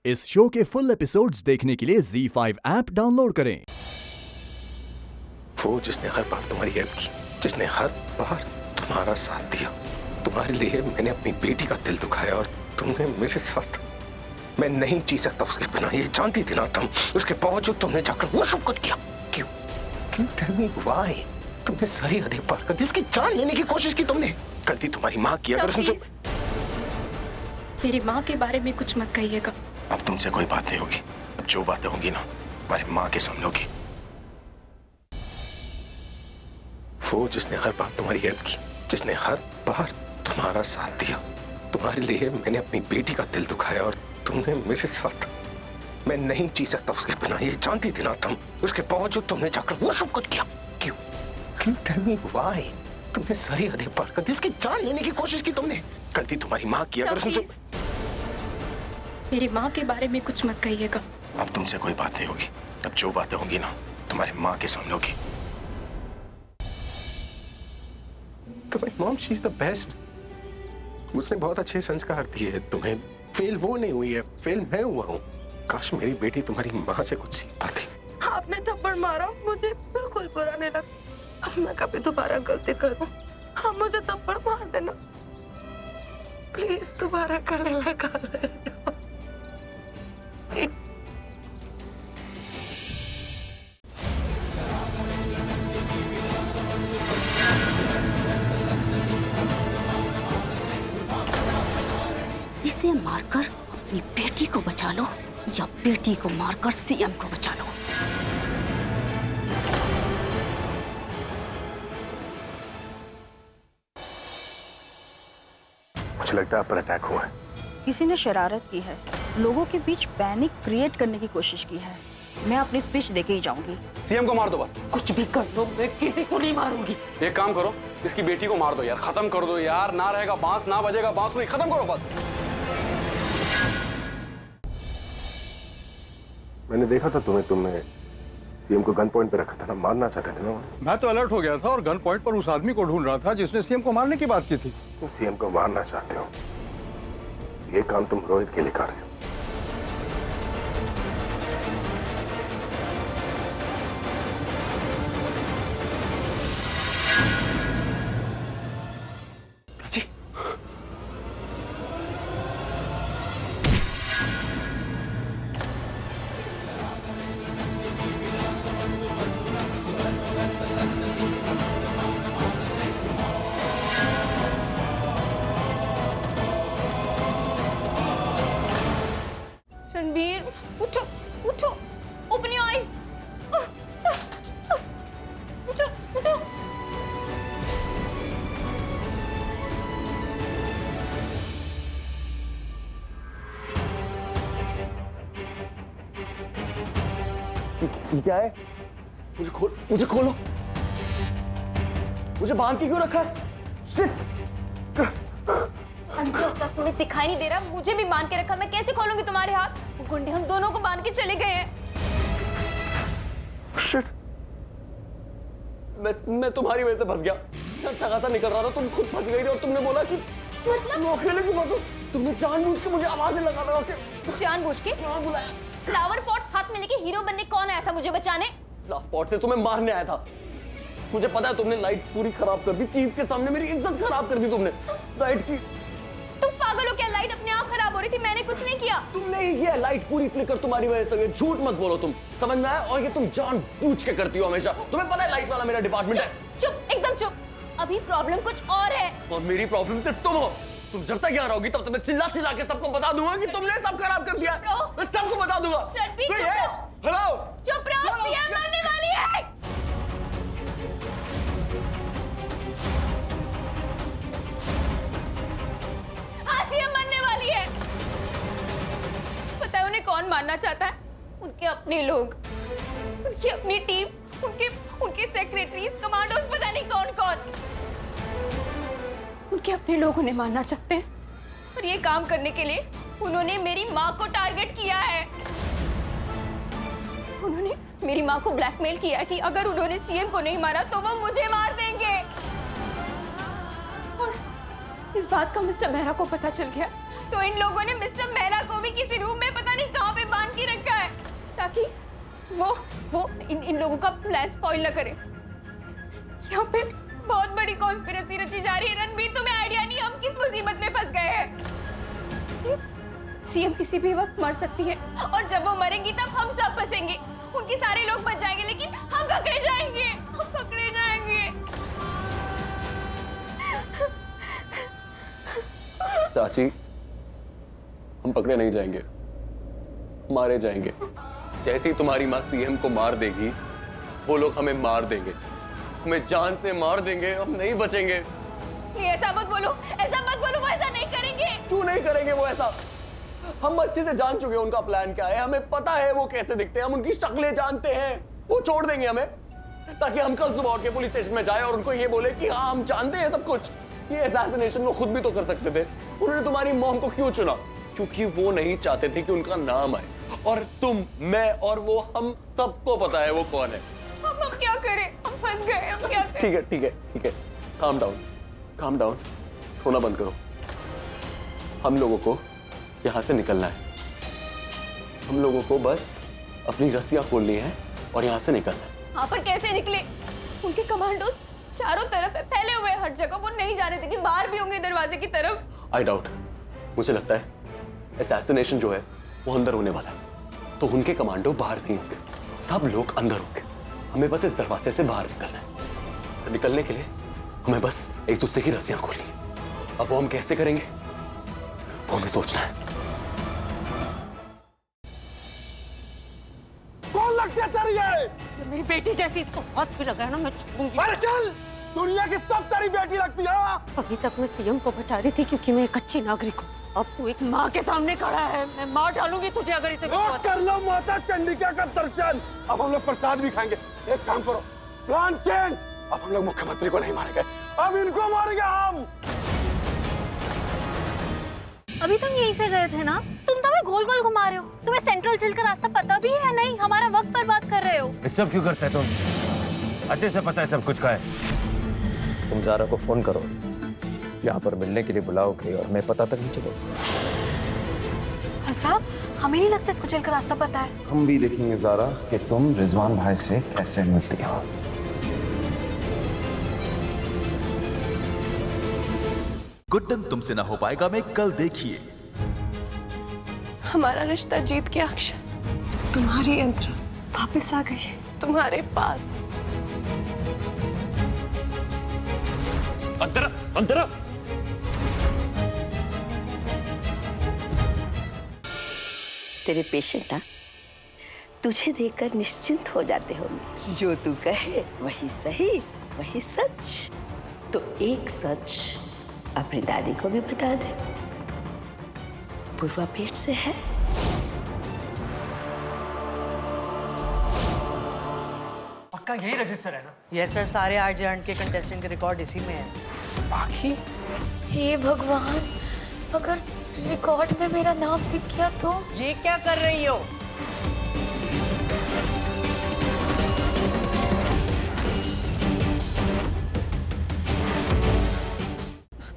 इस शो के full episodes देखने के लिए ZEE5 ऐप डाउनलोड करें। वो जिसने हर बार तुम्हारी हेल्प की, जिसने हर बार तुम्हारा साथ दिया, तुम्हारे लिए मैंने अपनी बेटी का दिल दुखाया और तुमने मेरे साथ। मैं नहीं जी सकता उसके बिना, ये जानती थी ना तुम। उसके बावजूद तुमने जाकर वो सब कुछ किया। क्यों? Can you tell me why? तुमने सारी हदें पार कर दी, उसकी जान लेने की कोशिश की तुमने। गलती तुम्हारी माँ की। अगर उसने मेरी माँ के बारे में कुछ मत कहिएगा। अब तुमसे कोई बात नहीं होगी। अब जो बातें होंगी ना, हमारी माँ के सामने होगी। वो जिसने हर बार तुम्हारी हेल्प की, जिसने हर बार तुम्हारा साथ दिया, तुम्हारे लिए मैंने अपनी बेटी का दिल दुखाया और तुमने मेरे साथ। मैं नहीं जी सकता उसके बिना, ये जानती थी ना तुम। उसके बावजूद तुमने जाकर वो सब कुछ किया। क्यों? Can you tell me why? तुमने सारी हदें पार कर दी, उसकी जान लेने की कोशिश की तुमने। गलती तुम्हारी माँ की। अगर उसने मेरी माँ के बारे में कुछ मत कहिएगा। अब तुमसे कोई बात नहीं होगी। अब जो बातें होंगी ना, तुम्हारी माँ के सामने होगी। तुम्हारी mom, she is the best. उसने बहुत अच्छे संस्कार दिए तुम्हें। फेल वो नहीं हुई है, फेल मैं हुआ हूँ। काश मेरी बेटी तुम्हारी माँ से कुछ सीख पाती। आपने थप्पड़ मारा, मुझे बिल्कुल बुरा नहीं लगा। अब मैं कभी दोबारा गलती करूं, आप मुझे थप्पड़ मार देना प्लीज। दोबारा करने लगा। इसे मारकर अपनी बेटी को बचा लो या बेटी को मारकर सीएम को बचा लो। मुझे लगता है आप पर अटैक हुआ है। किसी ने शरारत की है, लोगों के बीच पैनिक क्रिएट करने की कोशिश की है। मैं अपनी स्पीच देके ही जाऊंगी। सीएम को मार दो बस। कुछ भी कर लो, मैं किसी को नहीं मारूंगी। एक काम करो, इसकी बेटी को मार दो यार, खत्म कर दो यार। ना रहेगा बांस, ना बजेगा बांसुरी, खत्म करो बस। मैंने देखा था तुमने सीएम को गन पॉइंट पे रखा था ना, मारना चाहते थे ना। मैं तो अलर्ट हो गया था और गन पॉइंट पर उस आदमी को ढूंढ रहा था जिसने सीएम को मारने की बात की थी। तुम सीएम को मारना चाहते हो, ये काम तुम रोहित के लिए कर रहे हो। रणबीर, उठो, उठो, ओपन योर आईज। उठो, उठो। क्या है? मुझे खोलो। मुझे बांध के क्यों रखा है? अंकल का तुम्हें दिखाई नहीं दे रहा? मुझे भी बांध के रखा, मैं कैसे खोलूंगी तुम्हारे हाथ? वो गुंडे हम दोनों को बांध के चले गए हैं। शिट। मैं तुम्हारी वजह से फंस गया। अच्छा खासा निकल रहा था, तुम खुद फंस गई थी और तुमने बोला कि मतलब अकेले क्यों फंसो? तुमने जानबूझ के मुझे आवाजें लगा के जानबूझ के बुलाया। फ्लावर पॉट हाथ में लेके हीरो बनने कौन आया था मुझे बचाने? फ्लावर पॉट से तुम्हें मारने आया था। मुझे पता है, तुमने लाइट पूरी खराब कर दी। चीफ के सामने मेरी इज्जत खराब कर दी तुमने लाइट की। तुम पागल हो क्या? लाइट अपने आप खराब हो रही थी, मैंने कुछ नहीं किया। तुमने ही किया। लाइट पूरी फ्लिकर तुम्हारी वजह से हुई। झूठ मत बोलो तुम, समझ में आया? और ये तुम जानबूझ के करती हो हमेशा। तुम्हें पता है लाइट वाला मेरा डिपार्टमेंट है। चुप, एकदम चुप। अभी प्रॉब्लम कुछ और है। और मेरी प्रॉब्लम सिर्फ तुम हो। तुम जब तक यहाँ रहोगी तब तक मैं चिल्ला चिल्ला के सबको बता दूंगा कि तुमने सब खराब कर दिया। मैं सबको बता दूंगा। रणबीर, चुप रहो। हेलो, चुप रहो, सीएम मरने वाली है। हाँ, सीएम मरने वाली है। पता है उन्हें कौन मारना चाहता है? उनके अपने लोग, उनकी अपनी टीम, उनके सेक्रेटरीज, कमांडोज, पता नहीं कौन कौन। उनके अपने लोग उन्हें मारना चाहते हैं और ये काम करने के लिए उन्होंने मेरी माँ को टारगेट किया है। उन्होंने मेरी माँ को ब्लैकमेल किया कि अगर उन्होंने सीएम को नहीं मारा तो वो मुझे मार देंगे। और इस बात का मिस्टर मेहरा को पता चल गया तो इन लोगों ने मिस्टर मेहरा को भी किसी रूम में पता नहीं कहाँ वो इन लोगों का प्लान स्पॉइल न करे। यहाँ पे बहुत बड़ी कॉन्स्पिरेसी रची जा रही है। रणबीर, तुम्हें आइडिया नहीं हम किस मुसीबत में फंस गए हैं। सीएम किसी भी वक्त मर सकती है और जब वो मरेंगी तब हम सब फंसेंगे। उनके सारे लोग बच जाएंगे लेकिन हम पकड़े जाएंगे, हम पकड़े जाएंगे। चाची, हम पकड़े नहीं जाएंगे, मारे जाएंगे। जैसे ही तुम्हारी माँ सीएम को मार देगी, वो लोग हमें मार देंगे, हमें जान से मार देंगे, हम नहीं बचेंगे। नहीं, ऐसा मत बोलो, ऐसा मत बोलो, वो ऐसा नहीं करेंगे। क्यों नहीं करेंगे वो ऐसा? हम अच्छे से जान चुके हैं उनका प्लान क्या है, हमें पता है वो कैसे दिखते हैं, हम उनकी शक्लें जानते हैं। वो छोड़ देंगे हमें ताकि हम कल सुबह उठ के पुलिस स्टेशन में जाए और उनको ये बोले कि हाँ हम जानते हैं सब कुछ। ये असैसिनेशन वो खुद भी तो कर सकते थे। उन्होंने तुम्हारी मॉम को क्यों चुना? क्योंकि वो नहीं चाहते थे कि उनका नाम आए। और तुम, मैं और वो, हम सबको पता है वो कौन है। हम क्या करें? हम फंस गए, हम क्या करें? ठीक है ठीक है ठीक है, काम डाउन, काम डाउन, रोना बंद करो। हम लोगों को यहाँ से निकलना है। हम लोगों को बस अपनी रस्सियां खोलनी है और यहाँ से निकलना है। हाँ, पर कैसे निकले? उनके कमांडोज चारों तरफ है, फैले हुए हर जगह। वो नहीं जाने थे कि बाहर भी होंगे दरवाजे की तरफ। आई डाउट, मुझे लगता है असैसिनेशन जो है वो अंदर होने वाला है, तो उनके कमांडो बाहर नहीं होंगे, सब लोग अंदर होंगे। हमें बस इस दरवाजे से बाहर निकलना है। और निकलने के लिए हमें बस एक दूसरे की रस्सियां खोलनी है। अब वो हम कैसे करेंगे वो हमें सोचना है। कौन लगती है तेरी ये? मेरी बेटी जैसी, इसको हाथ भी लगाया ना मैं छोड़ूंगी। अरे चल, दुनिया की सब तेरी बेटी लगती है। अभी तक मैं सीएम को बचा रही थी क्योंकि मैं एक अच्छी नागरिक हूँ। अब तू एक माँ के सामने खड़ा है, मैं मार डालूंगी तुझे अगर इसे कर लो माता चंडिका का दर्शन। अब हम लोग प्रसाद भी खाएंगे। एक काम करो, प्लान चेंज। अब हम लोग मुख्यमंत्री को नहीं मारेंगे, अब इनको मारेंगे हम। अभी तुम यहीं से गए थे ना? तुम तो हमें गोल गोल घुमा रहे हो। तुम्हें सेंट्रल जेल का रास्ता पता भी है या नहीं? हमारा वक्त बर्बाद कर रहे हो। सब क्यों करते हो तुम? अच्छे से पता है सब कुछ का है। तुम ज़ारा को फोन करो, यहाँ पर मिलने के लिए बुलाओगे और मैं पता तक नहीं चलूंगा। हसरा, हमें नहीं लगता इसको जेल का रास्ता पता है। हम भी देखेंगे ज़ारा कि तुम रिजवान भाई से कैसे मिलती हो। गुड्डन तुमसे ना हो पाएगा में कल देखिए। हमारा रिश्ता जीत गया अक्षत। तुम्हारी यंत्र वापस आ गई है तुम्हारे पास। अंतरा, अंतरा। तेरे पेशेंट ना तुझे देखकर निश्चिंत हो जाते होंगे। जो तू कहे वही सही, वही सच। तो एक सच अपनी दादी को भी बता दे, पूर्वा पेट से है। पक्का यही रजिस्टर है ना? यस सर, सारे आर्ट के कंटेस्टेंट के रिकॉर्ड इसी में है। बाकी हे भगवान, अगर रिकॉर्ड में मेरा नाम दिख गया तो? ये क्या कर रही हो?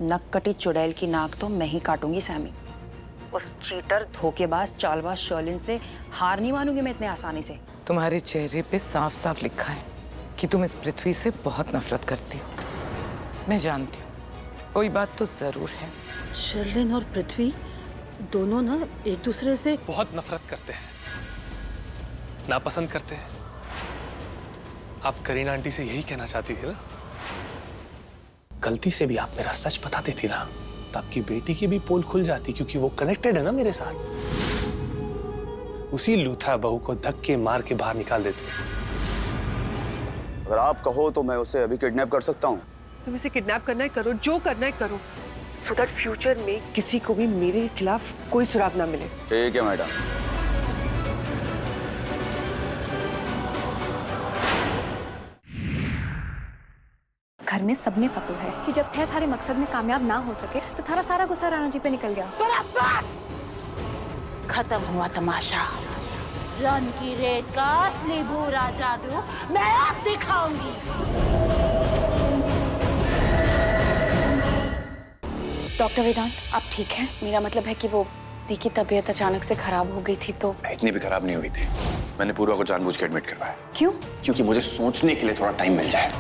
नक कटी चुड़ैल की नाक तो मैं ही काटूंगी सैमी। उस चीटर, धोखेबाज, चालबाज शर्लिन से हार नहीं मानूंगी मैं इतने आसानी से। तुम्हारे चेहरे पे साफ साफ लिखा है कि तुम इस पृथ्वी से बहुत नफरत करती हो। मैं जानती हूँ, कोई बात तो जरूर है। शर्लिन और पृथ्वी दोनों ना एक दूसरे से बहुत नफरत करते हैं, नापसंद करते हैं। आप करीना आंटी से यही कहना चाहती थी ना? गलती से भी आप मेरा सच बता देती ना तो आपकी बेटी की भी पोल खुल जाती, क्योंकि वो कनेक्टेड है ना मेरे साथ। उसी लूथरा बहू को धक्के मार के बाहर निकाल देते। अगर आप कहो तो मैं उसे अभी किडनैप कर सकता हूँ। तुम इसे किडनैप करना है करो, जो करना है करो, सो दैट फ्यूचर में किसी को भी मेरे खिलाफ कोई सुराग ना मिले। ठीक है मैडम। घर में सबने पता है कि जब थे थारे मकसद में कामयाब ना हो सके तो थारा सारा गुस्सा राणा जी पे निकल गया। खत्म हुआ तमाशा। रन की रेत का असली बुरा जादू मैं अब दिखाऊंगी। डॉक्टर वेदांत, आप ठीक हैं? मेरा मतलब है कि वो दी की तबीयत अचानक से खराब हो गई थी तो। इतनी भी खराब नहीं हुई थी। मैंने पूर्वा को जानबूझ के एडमिट करवाया। क्यों? क्योंकि मुझे सोचने के लिए थोड़ा टाइम मिल जाए।